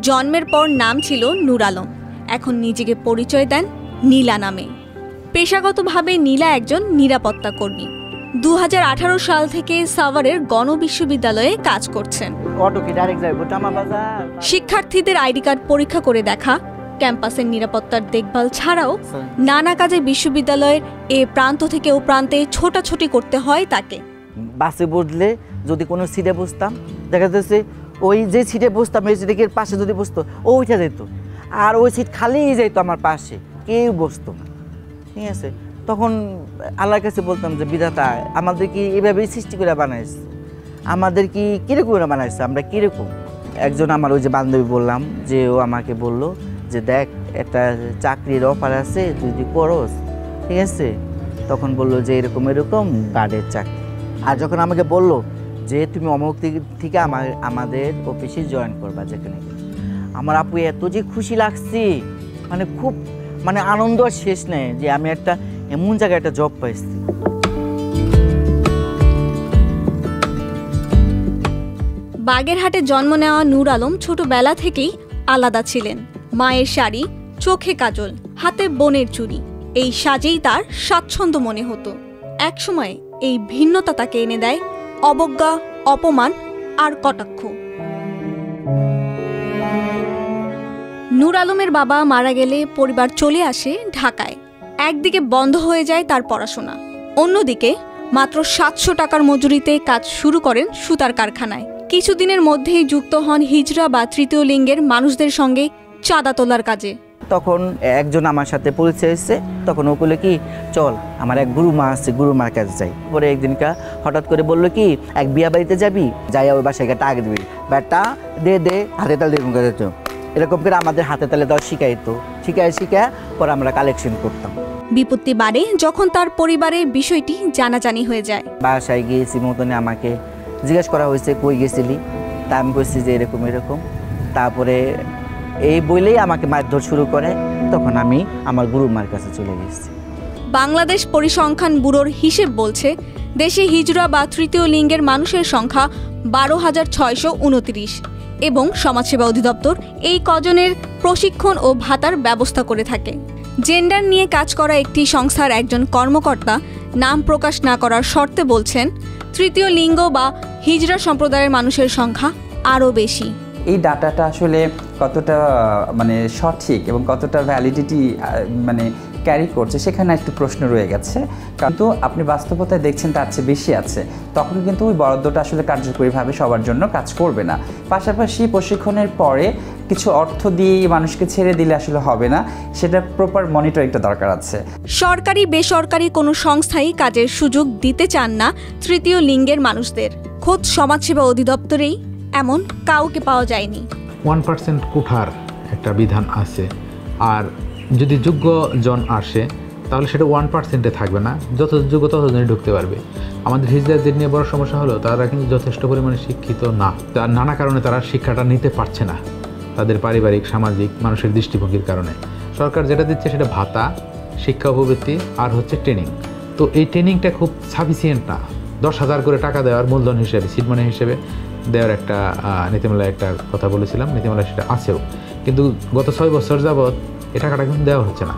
জন্মের পর নাম ছিল নূর আলম, এখন নিজেকে পরিচয় দেন নীলা নামে। পেশাগতভাবে নীলা একজন নিরাপত্তা কর্মী। 2018 সাল থেকে সাভারের গণবিশ্ববিদ্যালয়ে কাজ করছেন। শিক্ষার্থীদের আইডি কার্ড পরীক্ষা করে দেখা, ক্যাম্পাসের নিরাপত্তার দেখভাল ছাড়াও নানা কাজে বিশ্ববিদ্যালয়ের এ প্রান্ত থেকে ও প্রান্তে ছোটাছুটি করতে হয় তাকে। বাসে বসলে যদি কোনো সিটে বসতাম, দেখা যাচ্ছে ওই যে সিটে বসতাম এই সিটের পাশে যদি বসতো ও উঠে যেত, আর ওই সিট খালি যেত আমার পাশে, কেউ বসতো না। ঠিক আছে, তখন আল্লাহর কাছে বলতাম যে বিধাতা আমাদের কি এভাবেই সৃষ্টি করে বানাইছে, আমাদের কি কীরকম বানাইছে, আমরা কীরকম। একজন আমার ওই যে বান্ধবী বললাম যে ও আমাকে বলল যে দেখ একটা চাকরির অফার আছে তুই যদি করস, ঠিক আছে। তখন বললো যে এরকম এরকম গার্ডের চাকরি। আর যখন আমাকে বললো যে তুমি অমুক থেকে আমাদের অফিসে জয়েন করবা যেখানে, আমার আপু এত যে খুশি লাগছে, মানে খুব মানে আনন্দ আর শেষ নেই যে আমি একটা এমন জায়গায় একটা জব পাইছি। বাগেরহাটে জন্ম নেওয়া নূর আলম ছোটবেলা থেকেই আলাদা ছিলেন। মায়ের শাড়ি, চোখে কাজল, হাতে বোনের চুড়ি, এই সাজেই তার স্বাচ্ছন্দ্য মনে হতো। একসময় এই ভিন্নতা তাকে এনে দেয় অবজ্ঞা, অপমান আর কটাক্ষ। নূর আলমের বাবা মারা গেলে পরিবার চলে আসে ঢাকায়। একদিকে বন্ধ হয়ে যায় তার পড়াশোনা, অন্যদিকে মাত্র 700 টাকার মজুরিতে কাজ শুরু করেন সুতার কারখানায়। কিছুদিনের মধ্যেই যুক্ত হন হিজড়া বা তৃতীয় লিঙ্গের মানুষদের সঙ্গে চাঁদা তোলার কাজে। তখন একজন আমার সাথে পরিচয় এসেছে, তখন ও বললো কি চল আমার এক গুরুমা আছে, গুরুমার কাছে যাই। পরে একদিনকা হঠাৎ করে বললো কি এক বিয়া বাড়িতে যাবি, যাই ওই বাসায় টাকা দিবি, ব্যাটা দে হাতে তালে এরকম করে দিত। এরকম করে আমাদের হাতে তালে দেওয়া শিখাইতো, শিখায় পরে আমরা কালেকশন করতাম। বিপত্তি বাড়ে যখন তার পরিবারে বিষয়টি জানাজানি হয়ে যায়। বাসায় গিয়েছি মতনে আমাকে জিজ্ঞেস করা হয়েছে কই গেছিলি, তা আমি বলছি যে এরকম এরকম। তারপরে এই বইলেই আমাকে মারধর শুরু করে, তখন আমি আমার গুরুমার কাছে চলে গেছি। বাংলাদেশ পরিসংখ্যান ব্যুরোর হিসেব বলছে দেশে হিজড়া বা তৃতীয় লিঙ্গের মানুষের সংখ্যা 12,629 এবং সমাজসেবা অধিদপ্তর এই কজনের প্রশিক্ষণ ও ভাতার ব্যবস্থা করে থাকে। জেন্ডার নিয়ে কাজ করা একটি সংস্থার একজন কর্মকর্তা নাম প্রকাশ না করার শর্তে বলছেন তৃতীয় লিঙ্গ বা হিজড়া সম্প্রদায়ের মানুষের সংখ্যা আরও বেশি। এই ডাটাটা আসলে কতটা মানে সঠিক এবং কতটা ভ্যালিডিটি মানে ক্যারি করছে সেখানে একটু প্রশ্ন রয়ে গেছে। কিন্তু আপনি বাস্তবতায় দেখছেন তার চেয়ে বেশি আছে, তখন কিন্তু ওই বরাদ্দটা আসলে কার্যকরীভাবে সবার জন্য কাজ করবে না। পাশাপাশি প্রশিক্ষণের পরে কিছু অর্থ দিয়ে মানুষকে ছেড়ে দিলে আসলে হবে না, সেটা প্রপার মনিটরিংটা দরকার আছে। সরকারি বেসরকারি কোনো সংস্থাই কাজের সুযোগ দিতে চান না তৃতীয় লিঙ্গের মানুষদের। খোদ সমাজসেবা অধিদপ্তরেই এমন কাউকে পাওয়া যায়নি। 1% কোঠার একটা বিধান আছে, আর যদি যোগ্য জন আসে তাহলে সেটা 1%-এ থাকবে না, যত যোগ্য ততজনই ঢুকতে পারবে। আমাদের হিজড়াদের নিয়ে বড় সমস্যা হলো তারা কিন্তু যথেষ্ট পরিমাণে শিক্ষিত না, তার নানা কারণে তারা শিক্ষাটা নিতে পারছে না, তাদের পারিবারিক সামাজিক মানুষের দৃষ্টিভঙ্গির কারণে। সরকার যেটা দিচ্ছে সেটা ভাতা, শিক্ষা উপবৃত্তি আর হচ্ছে ট্রেনিং। তো এই ট্রেনিংটা খুব সাফিসিয়েন্ট না। 10,000 করে টাকা দেওয়ার মূলধন হিসেবে, সিড মানি হিসেবে দেওয়ার একটা নীতিমালায় একটা কথা বলেছিলাম, নীতিমালায় সেটা আছেও, কিন্তু গত 6 বছর যাবৎ এই টাকাটা কিন্তু দেওয়া হচ্ছে না।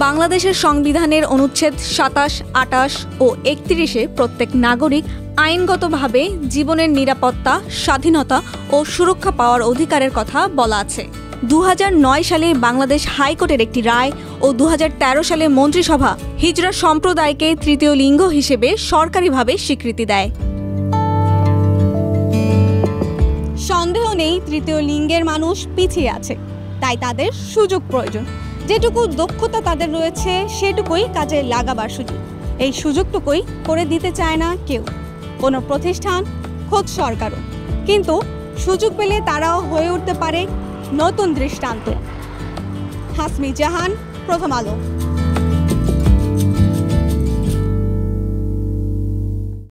বাংলাদেশের সংবিধানের অনুচ্ছেদ 27, 28 ও 31-এ প্রত্যেক নাগরিক আইনগতভাবে জীবনের নিরাপত্তা, স্বাধীনতা ও সুরক্ষা পাওয়ার অধিকারের কথা বলা আছে। 2009 সালে বাংলাদেশ হাইকোর্টের একটি রায় ও 2013 সালে মন্ত্রিসভা হিজড়া সম্প্রদায়কে তৃতীয় লিঙ্গ হিসেবে সরকারিভাবে স্বীকৃতি দেয়। সন্দেহ নেই তৃতীয় লিঙ্গের মানুষ পিছিয়ে আছে, তাই তাদের সুযোগ প্রয়োজন। যেটুকু দক্ষতা তাদের রয়েছে সেটুকুই কাজে লাগাবার সুযোগ। এই সুযোগটুকুই করে দিতে চায় না কেউ, কোনো প্রতিষ্ঠান, খোদ সরকারও। কিন্তু সুযোগ পেলে তারাও হয়ে উঠতে পারে নতুন দৃষ্টান্ত। হাসমি জাহান, প্রথম আলো।